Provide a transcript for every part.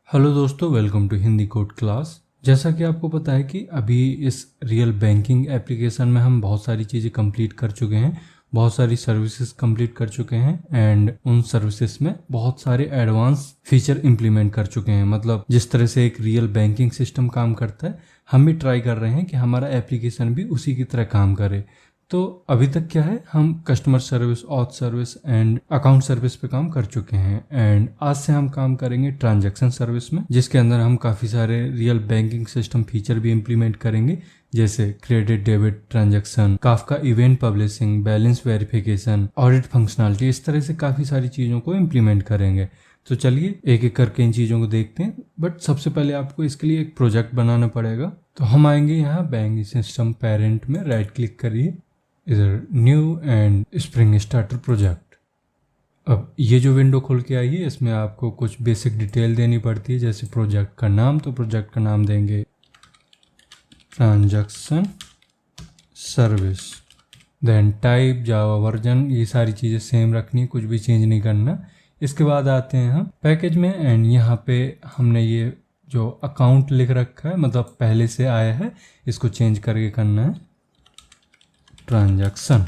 Hello दोस्तों, welcome to Hindi code class. जैसा कि आपको पता है कि अभी इस रियल बैंकिंग एप्लीकेशन में हम बहुत सारी चीज़ें कंप्लीट कर चुके हैं, बहुत सारी सर्विसेज कंप्लीट कर चुके हैं एंड उन सर्विसेज में बहुत सारे एडवांस फीचर इंप्लीमेंट कर चुके हैं। मतलब जिस तरह से एक रियल बैंकिंग सिस्टम काम करता है, हम भी ट्राई कर रहे हैं कि हमारा एप्लीकेशन भी उसी की तरह काम करे। तो अभी तक क्या है, हम customer service, auth service and account service पे काम कर चुके हैं एंड आज से हम काम करेंगे ट्रांजैक्शन सर्विस में, जिसके अंदर हम काफ़ी सारे रियल बैंकिंग सिस्टम फीचर भी इम्प्लीमेंट करेंगे, जैसे credit debit transaction, Kafka event publishing, balance verification, audit functionality. इस तरह से काफ़ी सारी चीज़ों को इम्प्लीमेंट करेंगे। तो चलिए एक एक करके इन चीज़ों को देखते हैं। बट सबसे पहले आपको इसके लिए एक प्रोजेक्ट बनाना पड़ेगा। तो हम आएंगे यहाँ बैंकिंग सिस्टम पेरेंट में, राइट क्लिक करिए, इधर new and spring starter project. अब ये जो विंडो खुल के आई है, इसमें आपको कुछ बेसिक डिटेल देनी पड़ती है, जैसे प्रोजेक्ट का नाम। तो प्रोजेक्ट का नाम देंगे transaction service, then type, Java version, ये सारी चीज़ें सेम रखनी है, कुछ भी चेंज नहीं करना। इसके बाद आते हैं हम पैकेज में एंड यहाँ पे हमने ये जो अकाउंट लिख रखा है, मतलब पहले से आया है, इसको चेंज करके करना है ट्रांजैक्शन।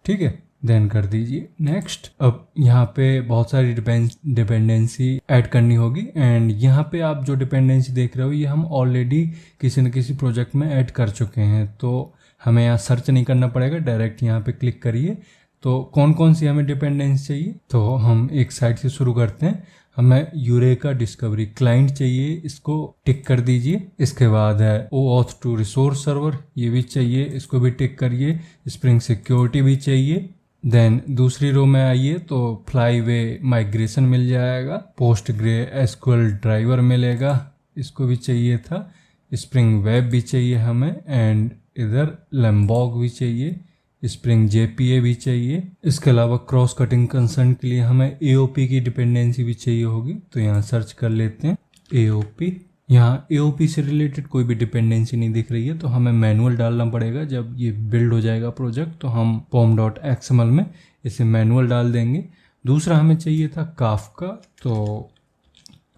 ठीक है, देन कर दीजिए नेक्स्ट। अब यहाँ पे बहुत सारी डिपेंडेंसी ऐड करनी होगी एंड यहाँ पे आप जो डिपेंडेंसी देख रहे हो, ये हम ऑलरेडी किसी न किसी प्रोजेक्ट में ऐड कर चुके हैं। तो हमें यहाँ सर्च नहीं करना पड़ेगा, डायरेक्ट यहाँ पे क्लिक करिए। तो कौन कौन सी हमें डिपेंडेंसी चाहिए, तो हम एक साइड से शुरू करते हैं। हमें यूरेका डिस्कवरी क्लाइंट चाहिए, इसको टिक कर दीजिए। इसके बाद है OAuth 2 रिसोर्स सर्वर, ये भी चाहिए, इसको भी टिक करिए। स्प्रिंग सिक्योरिटी भी चाहिए। देन दूसरी रो में आइए तो फ्लाईवे माइग्रेशन मिल जाएगा, पोस्ट ग्रे एसक्यूएल ड्राइवर मिलेगा, इसको भी चाहिए था। स्प्रिंग वेब भी चाहिए हमें एंड इधर लैम्बॉग भी चाहिए, स्प्रिंग JPA भी चाहिए। इसके अलावा क्रॉस कटिंग कंसर्न के लिए हमें AOP की डिपेंडेंसी भी चाहिए होगी। तो यहाँ सर्च कर लेते हैं AOP। यहाँ AOP से रिलेटेड कोई भी डिपेंडेंसी नहीं दिख रही है, तो हमें मैनुअल डालना पड़ेगा। जब ये बिल्ड हो जाएगा प्रोजेक्ट, तो हम pom.xml में इसे मैनुअल डाल देंगे। दूसरा हमें चाहिए था काफका, तो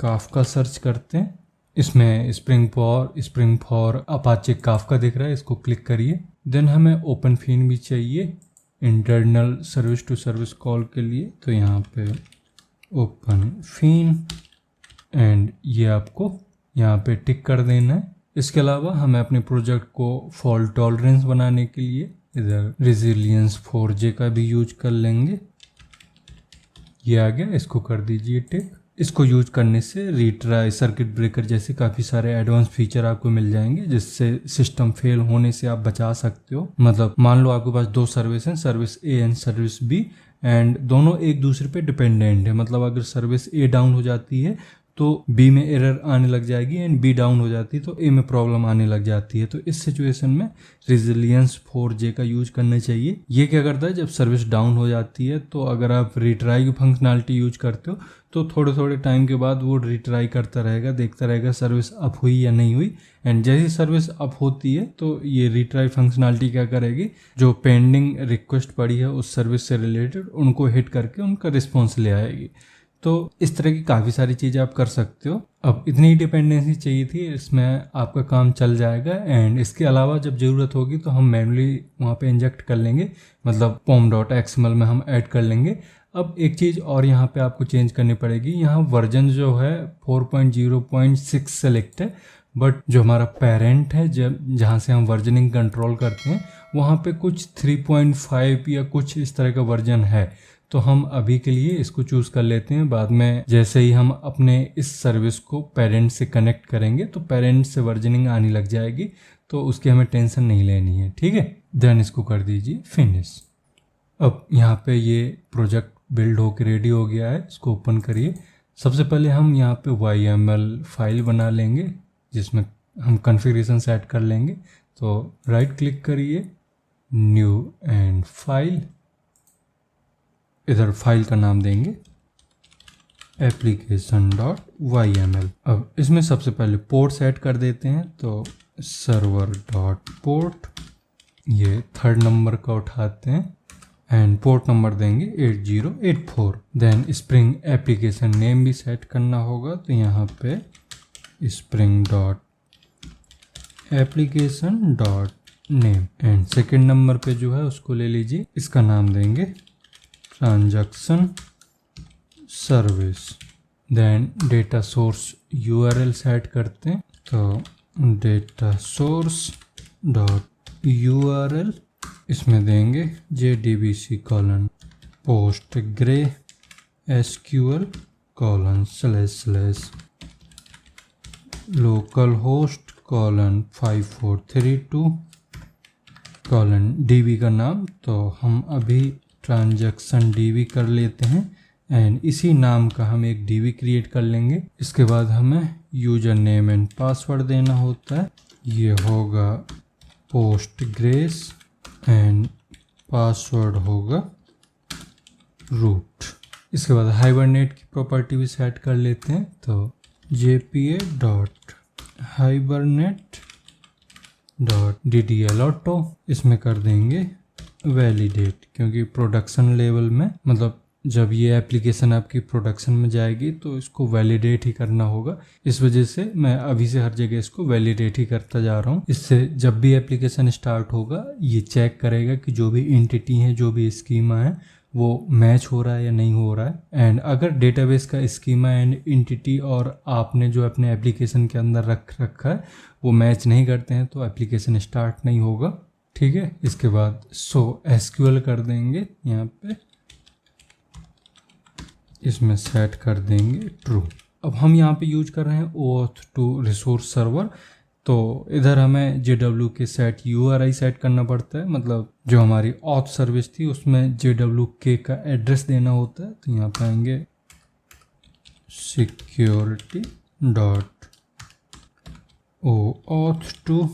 काफका सर्च करते हैं। इसमें स्प्रिंग फॉर अपाचे काफका दिख रहा है, इसको क्लिक करिए। देन हमें ओपन फीन भी चाहिए internal service to service call के लिए, तो यहाँ पे ओपन फीन एंड ये आपको यहाँ पे टिक कर देना है। इसके अलावा हमें अपने प्रोजेक्ट को फॉल्ट टॉलरेंस बनाने के लिए इधर रेजिलियंस 4J का भी यूज कर लेंगे। ये आ गया, इसको कर दीजिए टिक। इसको यूज करने से रीट्राई, सर्किट ब्रेकर जैसे काफ़ी सारे एडवांस फीचर आपको मिल जाएंगे, जिससे सिस्टम फेल होने से आप बचा सकते हो। मतलब मान लो आपके पास दो सर्विस हैं, service A and service B, and दोनों एक दूसरे पे डिपेंडेंट है। मतलब अगर सर्विस A डाउन हो जाती है तो B में एरर आने लग जाएगी एंड B डाउन हो जाती है तो A में प्रॉब्लम आने लग जाती है। तो इस सिचुएशन में रेजिलियंस 4J का यूज करना चाहिए। ये क्या करता है, जब सर्विस डाउन हो जाती है तो अगर आप रिट्राई की फंक्शनलिटी यूज करते हो तो थोड़े थोड़े टाइम के बाद वो रिट्राई करता रहेगा, देखता रहेगा सर्विस अप हुई या नहीं हुई। एंड जैसी सर्विस अप होती है तो ये रिट्राई फंक्शनलिटी क्या करेगी, जो पेंडिंग रिक्वेस्ट पड़ी है उस सर्विस से रिलेटेड, उनको हिट करके उनका रिस्पॉन्स ले आएगी। तो इस तरह की काफ़ी सारी चीज़ें आप कर सकते हो। अब इतनी ही डिपेंडेंसी चाहिए थी, इसमें आपका काम चल जाएगा। एंड इसके अलावा जब ज़रूरत होगी तो हम मैनुअली वहाँ पे इंजेक्ट कर लेंगे, मतलब pom.xml में हम ऐड कर लेंगे। अब एक चीज़ और यहाँ पे आपको चेंज करनी पड़ेगी। यहाँ वर्जन जो है 4.0.6 सेलेक्ट है, बट जो हमारा पेरेंट है, जहाँ से हम वर्जनिंग कंट्रोल करते हैं, वहाँ पे कुछ 3.5 या कुछ इस तरह का वर्जन है। तो हम अभी के लिए इसको चूज कर लेते हैं। बाद में जैसे ही हम अपने इस सर्विस को पेरेंट से कनेक्ट करेंगे तो पेरेंट से वर्जनिंग आने लग जाएगी, तो उसकी हमें टेंशन नहीं लेनी है। ठीक है, देन इसको कर दीजिए फिनिश। अब यहाँ पे ये प्रोजेक्ट बिल्ड होकर रेडी हो गया है, इसको ओपन करिए। सबसे पहले हम यहाँ पे YML फाइल बना लेंगे, जिसमें हम कॉन्फ़िगरेशन सेट कर लेंगे। तो राइट क्लिक करिए, न्यू एंड फाइल, इधर फाइल का नाम देंगे application.yml। अब इसमें सबसे पहले पोर्ट सेट कर देते हैं, तो server.port, ये 3rd नंबर का उठाते हैं एंड पोर्ट नंबर देंगे 8084। देन स्प्रिंग एप्लीकेशन नेम भी सेट करना होगा, तो यहाँ पे spring dot application dot name. And second number पे जो है उसको ले लीजिए, इसका नाम देंगे transaction service. Then data source URL set करते हैं, तो डेटा सोर्स डॉट यूआरएल इसमें देंगे JDBC colon Postgre SQL colon / local host colon 5432 colon DB का नाम, तो हम अभी ट्रांजैक्शन DB कर लेते हैं एंड इसी नाम का हम एक DB क्रिएट कर लेंगे। इसके बाद हमें यूजर नेम एंड पासवर्ड देना होता है, ये होगा पोस्टग्रेस एंड पासवर्ड होगा रूट। इसके बाद हाइबरनेट की प्रॉपर्टी भी सेट कर लेते हैं, तो jpa dot hibernate dot DDL auto इसमें कर देंगे वैलिडेट, क्योंकि प्रोडक्शन लेवल में मतलब जब ये एप्लीकेशन आपकी प्रोडक्शन में जाएगी तो इसको वैलिडेट ही करना होगा। इस वजह से मैं अभी से हर जगह इसको वैलिडेट ही करता जा रहा हूँ। इससे जब भी एप्लीकेशन स्टार्ट होगा ये चेक करेगा कि जो भी एंटिटी है, जो भी स्कीमा है वो मैच हो रहा है या नहीं हो रहा है। एंड अगर डेटाबेस का स्कीमा एंड एंटिटी और आपने जो अपने एप्लीकेशन के अंदर रखा है वो मैच नहीं करते हैं तो एप्लीकेशन स्टार्ट नहीं होगा। ठीक है, इसके बाद SQL कर देंगे, यहाँ पे इसमें सेट कर देंगे ट्रू। अब हम यहाँ पे यूज कर रहे हैं OAuth 2 रिसोर्स सर्वर, तो इधर हमें JWK सेट URI सेट करना पड़ता है, मतलब जो हमारी ऑथ सर्विस थी उसमें JWK का एड्रेस देना होता है। तो यहाँ पे आएंगे security dot OAuth 2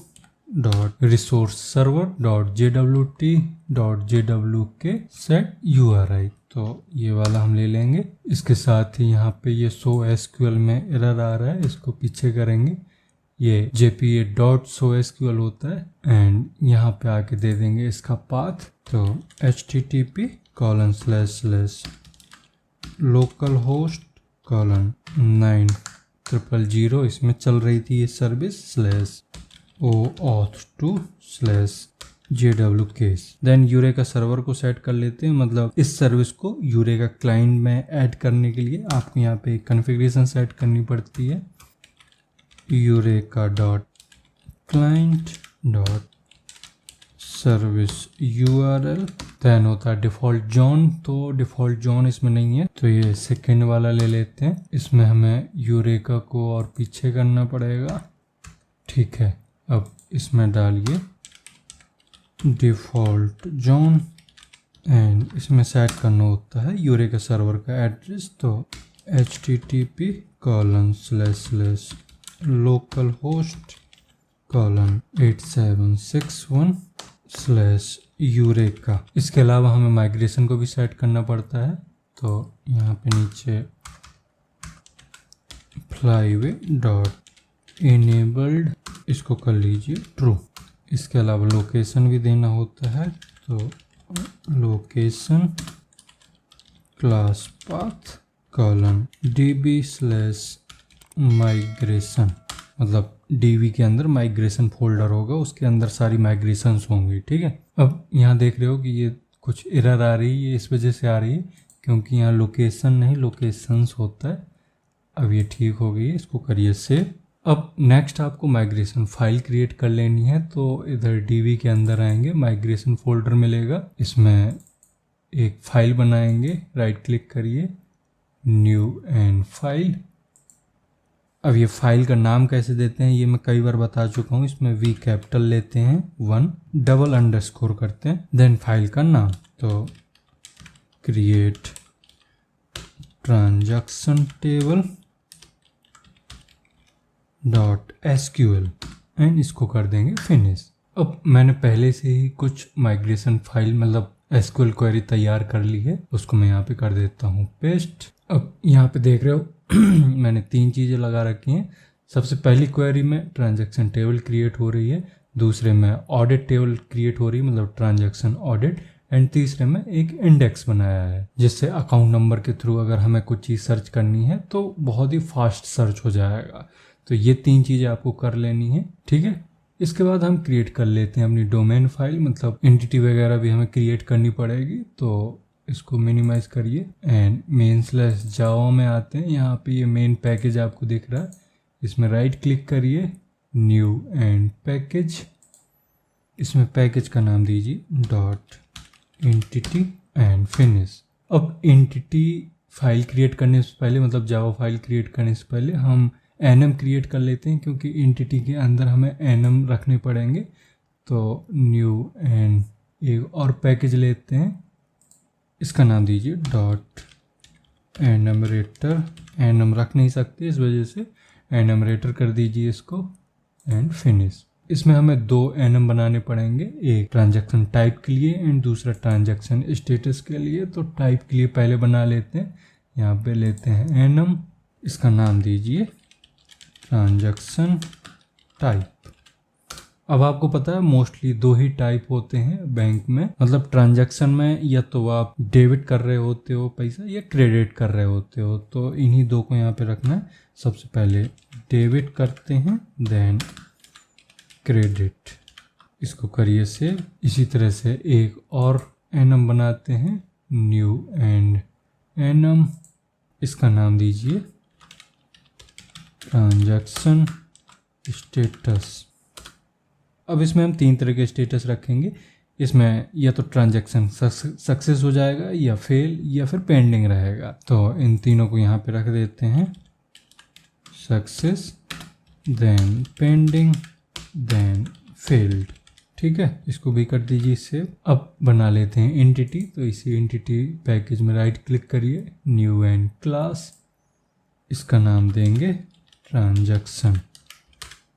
dot resource server dot JWT dot JWK set URI, तो ये वाला हम ले लेंगे। इसके साथ ही यहाँ पे ये SQL में एरर आ रहा है, इसको पीछे करेंगे, ये jpa डॉट SQL होता है एंड यहाँ पे आके दे देंगे इसका पाथ, तो http colon / local host colon 9000 इसमें चल रही थी ये service / OAuth 2 / JWK। Then Eureka server को सेट कर लेते हैं, मतलब इस सर्विस को यूरेका क्लाइंट में ऐड करने के लिए आपको यहाँ पे कॉन्फ़िगरेशन सेट करनी पड़ती है, Eureka dot client dot service URL। Then होता है डिफ़ॉल्ट जोन, तो डिफ़ॉल्ट जोन इसमें नहीं है तो ये सेकेंड वाला ले लेते हैं, इसमें हमें यूरेका को और पीछे करना पड़ेगा। ठीक है, अब इसमें डालिए डिफ़ॉल्ट जोन एंड इसमें सेट करना होता है यूरेका सर्वर का एड्रेस, तो http colon / local host colon 8761 / eureka. इसके अलावा हमें माइग्रेशन को भी सेट करना पड़ता है, तो यहाँ पे नीचे फ्लाईवे डॉट इनेबल्ड इसको कर लीजिए ट्रू। इसके अलावा लोकेशन भी देना होता है, तो location class path colon DB / migration, मतलब DB के अंदर माइग्रेशन फोल्डर होगा, उसके अंदर सारी माइग्रेशंस होंगी। ठीक है, अब यहाँ देख रहे हो कि ये कुछ एरर आ रही है, ये इस वजह से आ रही है क्योंकि यहाँ लोकेशन नहीं लोकेशंस होता है। अब ये ठीक हो गई है, इसको करिए सेव। अब नेक्स्ट आपको माइग्रेशन फाइल क्रिएट कर लेनी है, तो इधर DB के अंदर आएंगे, माइग्रेशन फोल्डर मिलेगा, इसमें एक फाइल बनाएंगे, राइट क्लिक करिए, न्यू एंड फाइल। अब ये फाइल का नाम कैसे देते हैं ये मैं कई बार बता चुका हूँ, इसमें V कैपिटल लेते हैं 1 डबल अंडरस्कोर करते हैं, देन फाइल का नाम, तो create transaction table dot SQL and इसको कर देंगे फिनिश। अब मैंने पहले से ही कुछ माइग्रेशन फाइल मतलब SQL क्वेरी तैयार कर ली है, उसको मैं यहाँ पे कर देता हूँ पेस्ट। अब यहाँ पे देख रहे हो मैंने 3 चीज़ें लगा रखी हैं। सबसे पहली क्वेरी में ट्रांजैक्शन टेबल क्रिएट हो रही है, दूसरे में ऑडिट टेबल क्रिएट हो रही है मतलब ट्रांजैक्शन ऑडिट, एंड तीसरे में एक इंडेक्स बनाया है, जिससे अकाउंट नंबर के थ्रू अगर हमें कुछ चीज़ सर्च करनी है तो बहुत ही फास्ट सर्च हो जाएगा। तो ये 3 चीज़ें आपको कर लेनी है, ठीक है। इसके बाद हम क्रिएट कर लेते हैं अपनी डोमेन फाइल, मतलब एंटिटी वगैरह भी हमें क्रिएट करनी पड़ेगी। तो इसको मिनिमाइज करिए एंड main/java में आते हैं। यहाँ पे ये मेन पैकेज आपको दिख रहा है, इसमें राइट क्लिक करिए, न्यू एंड पैकेज। इसमें पैकेज का नाम दीजिए .entity एंड फिनिश। अब एंटिटी फाइल क्रिएट करने से पहले, मतलब जावा फाइल क्रिएट करने से पहले हम enum क्रिएट कर लेते हैं, क्योंकि एंटिटी के अंदर हमें enum रखने पड़ेंगे। तो न्यू एंड एक और पैकेज लेते हैं, इसका नाम दीजिए .enumerator। enum रख नहीं सकते, इस वजह से enumerator कर दीजिए इसको एंड फिनिश। इसमें हमें 2 enum बनाने पड़ेंगे, एक ट्रांजैक्शन टाइप के लिए एंड दूसरा ट्रांजैक्शन स्टेटस के लिए। तो टाइप के लिए पहले बना लेते हैं, यहाँ पे लेते हैं enum, इसका नाम दीजिए ट्रांजैक्शन टाइप। अब आपको पता है मोस्टली 2 ही टाइप होते हैं बैंक में, मतलब ट्रांजैक्शन में या तो आप डेबिट कर रहे होते हो पैसा या क्रेडिट कर रहे होते हो। तो इन्हीं 2 को यहाँ पे रखना है। सबसे पहले डेबिट करते हैं, देन क्रेडिट, इसको करिए सेव। इसी तरह से एक और enum बनाते हैं, न्यू एंड enum, इसका नाम दीजिए ट्रांजैक्शन स्टेटस। अब इसमें हम 3 तरह के स्टेटस रखेंगे। इसमें या तो ट्रांजैक्शन सक्सेस हो जाएगा, या फेल, या फिर पेंडिंग रहेगा। तो इन तीनों को यहाँ पे रख देते हैं, success, then pending, then failed, ठीक है। इसको भी कर दीजिए सेव। अब बना लेते हैं एंटिटी। तो इसी एंटिटी पैकेज में राइट क्लिक करिए, न्यू एंड क्लास, इसका नाम देंगे ट्रांजैक्शन।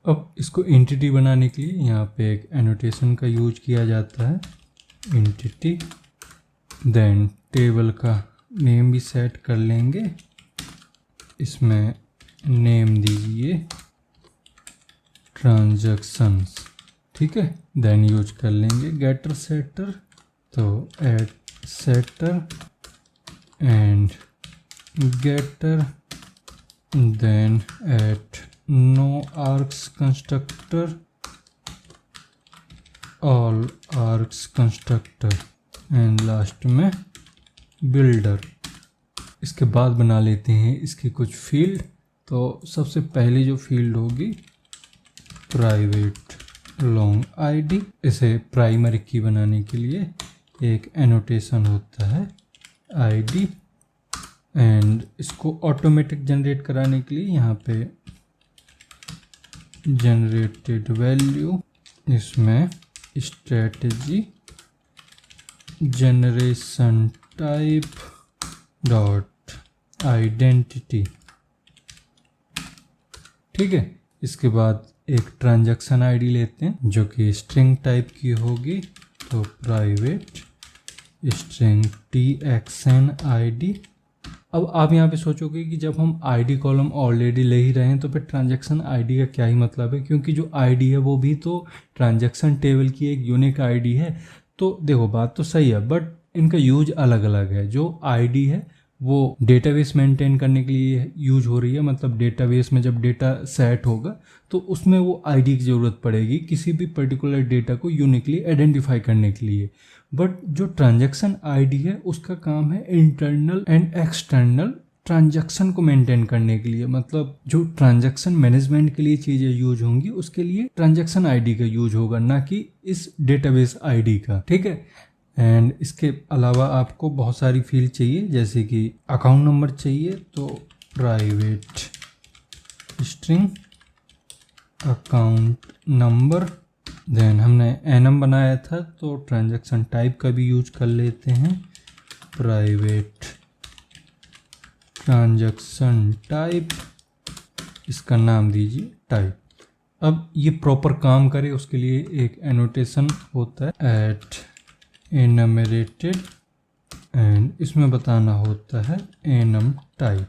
अब इसको एंटिटी बनाने के लिए यहाँ पे एक एनोटेशन का यूज किया जाता है, एंटिटी, देन टेबल का नेम भी सेट कर लेंगे। इसमें नेम दीजिए ट्रांजैक्शंस, ठीक है। देन यूज कर लेंगे गेटर सेटर, तो add setter and getter, then add no args constructor, all args constructor and last में बिल्डर। इसके बाद बना लेते हैं इसकी कुछ फील्ड। तो सबसे पहले जो फील्ड होगी प्राइवेट लॉन्ग आईडी। इसे प्राइमरी की बनाने के लिए एक एनोटेशन होता है आईडी, एंड इसको ऑटोमेटिक जनरेट कराने के लिए यहाँ पे जनरेटेड वैल्यू, इसमें strategy generation type dot identity, ठीक है। इसके बाद एक ट्रांजैक्शन आईडी लेते हैं जो कि स्ट्रिंग टाइप की होगी। तो प्राइवेट स्ट्रिंग TXN ID। अब आप यहाँ पे सोचोगे कि जब हम आईडी कॉलम ऑलरेडी ले ही रहे हैं तो फिर ट्रांजैक्शन आईडी का क्या ही मतलब है, क्योंकि जो आईडी है वो भी तो ट्रांजैक्शन टेबल की एक यूनिक आईडी है। तो देखो बात तो सही है, बट इनका यूज अलग अलग है। जो आईडी है वो डेटाबेस मेंटेन करने के लिए यूज हो रही है, मतलब डेटाबेस में जब डेटा सेट होगा तो उसमें वो आईडी की ज़रूरत पड़ेगी किसी भी पर्टिकुलर डेटा को यूनिकली आइडेंटिफाई करने के लिए। बट जो ट्रांजैक्शन आईडी है उसका काम है इंटरनल एंड एक्सटर्नल ट्रांजैक्शन को मेंटेन करने के लिए, मतलब जो ट्रांजैक्शन मैनेजमेंट के लिए चीज़ें यूज होंगी उसके लिए ट्रांजैक्शन आईडी का यूज होगा, ना कि इस डेटाबेस आईडी का, ठीक है। एंड इसके अलावा आपको बहुत सारी फील्ड चाहिए, जैसे कि अकाउंट नंबर चाहिए, तो private string account number. Then हमने एनम बनाया था तो ट्रांजैक्शन टाइप का भी यूज कर लेते हैं, प्राइवेट ट्रांजैक्शन टाइप, इसका नाम दीजिए टाइप। अब ये प्रॉपर काम करे उसके लिए एक एनोटेशन होता है एट एनमरेटेड, एंड इसमें बताना होता है एनम टाइप,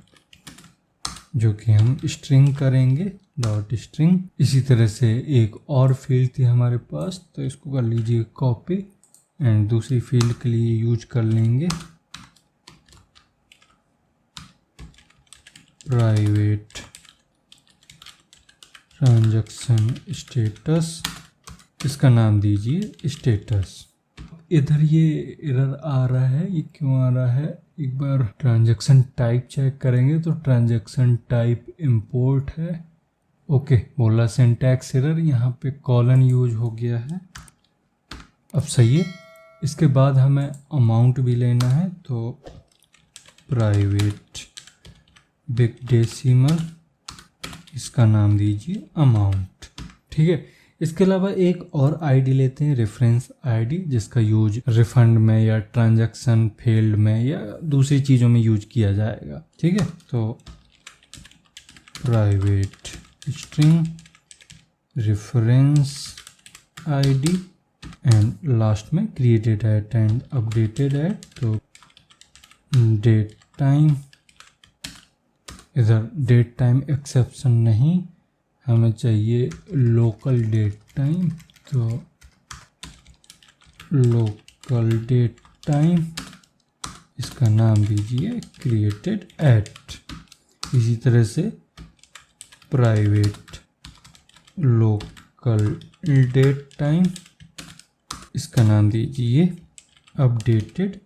जो कि हम स्ट्रिंग करेंगे डॉट स्ट्रिंग। इसी तरह से एक और फील्ड थी हमारे पास, तो इसको कर लीजिए कॉपी एंड दूसरी फील्ड के लिए यूज कर लेंगे प्राइवेट ट्रांजैक्शन स्टेटस, इसका नाम दीजिए स्टेटस। इधर ये एरर आ रहा है, ये क्यों आ रहा है? एक बार ट्रांजैक्शन टाइप चेक करेंगे तो ट्रांजैक्शन टाइप इंपोर्ट है। ओके, बोला सिंटैक्स एरर, यहाँ पे कॉलन यूज हो गया है। अब सही है। इसके बाद हमें अमाउंट भी लेना है, तो प्राइवेट बिग डेसिमल, इसका नाम दीजिए अमाउंट। ठीक है। इसके अलावा एक और आईडी लेते हैं, रेफरेंस आईडी, जिसका यूज रिफंड में या ट्रांजैक्शन फेल्ड में या दूसरी चीज़ों में यूज किया जाएगा। ठीक है, तो private string reference ID and last में created at and updated at, तो डेट टाइम, इधर डेट टाइम एक्सेप्शन नहीं, हमें चाहिए लोकल डेट टाइम, तो लोकल डेट टाइम, इसका नाम दीजिए क्रिएटेड एट। इसी तरह से प्राइवेट लोकल डेट टाइम, इसका नाम दीजिए अपडेटेड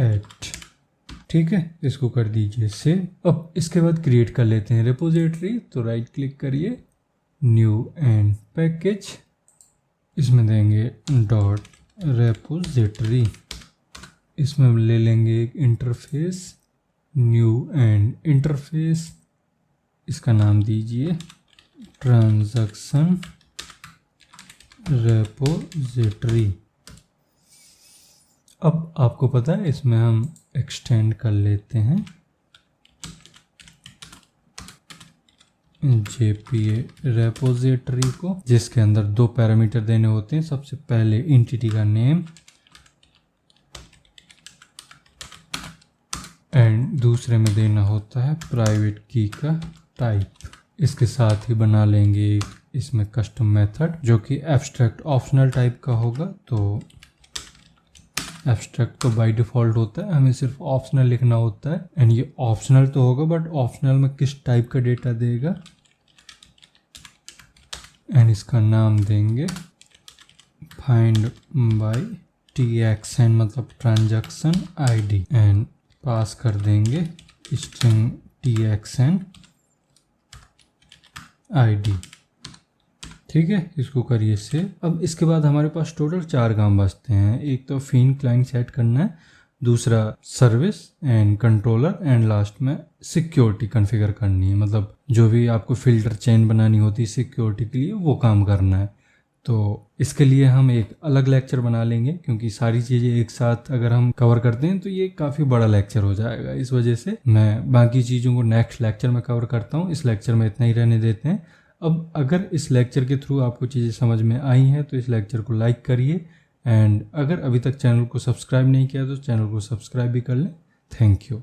एट। ठीक है, इसको कर दीजिए सेव। अब इसके बाद क्रिएट कर लेते हैं रिपोजिटरी, तो राइट क्लिक करिए, न्यू एंड पैकेज, इसमें देंगे डॉट रेपोजिटरी, इसमें ले लेंगे एक इंटरफेस, न्यू एंड इंटरफेस, इसका नाम दीजिए ट्रांजैक्शन रेपोजिटरी। अब आपको पता है इसमें हम एक्सटेंड कर लेते हैं JPA रेपोजिटरी को, जिसके अंदर दो पैरामीटर देने होते हैं। सबसे पहले एंटिटी का नेम एंड दूसरे में देना होता है प्राइवेट की का टाइप। इसके साथ ही बना लेंगे इसमें कस्टम मेथड, जो कि एब्स्ट्रैक्ट ऑप्शनल टाइप का होगा। तो एब्स्ट्रैक्ट तो बाय डिफ़ॉल्ट होता है, हमें सिर्फ ऑप्शनल लिखना होता है। एंड ये ऑप्शनल तो होगा, बट ऑप्शनल में किस टाइप का डेटा देगा, एंड इसका नाम देंगे फाइंड बाय TXN, मतलब ट्रांजैक्शन आईडी, एंड पास कर देंगे स्ट्रिंग TXN आईडी। ठीक है, इसको करिए सेव। अब इसके बाद हमारे पास टोटल 4 काम बचते हैं। एक तो फिन क्लाइंट सेट करना है, दूसरा service and controller, and last में सिक्योरिटी कॉन्फ़िगर करनी है। मतलब जो भी आपको फिल्टर चेन बनानी होती है सिक्योरिटी के लिए, वो काम करना है। तो इसके लिए हम एक अलग लेक्चर बना लेंगे, क्योंकि सारी चीज़ें एक साथ अगर हम कवर करते हैं तो ये काफ़ी बड़ा लेक्चर हो जाएगा। इस वजह से मैं बाकी चीज़ों को नेक्स्ट लेक्चर में कवर करता हूँ। इस लेक्चर में इतना ही रहने देते हैं। अब अगर इस लेक्चर के थ्रू आपको चीज़ें समझ में आई हैं तो इस लेक्चर को लाइक करिए, एंड अगर अभी तक चैनल को सब्सक्राइब नहीं किया तो चैनल को सब्सक्राइब भी कर लें। Thank you.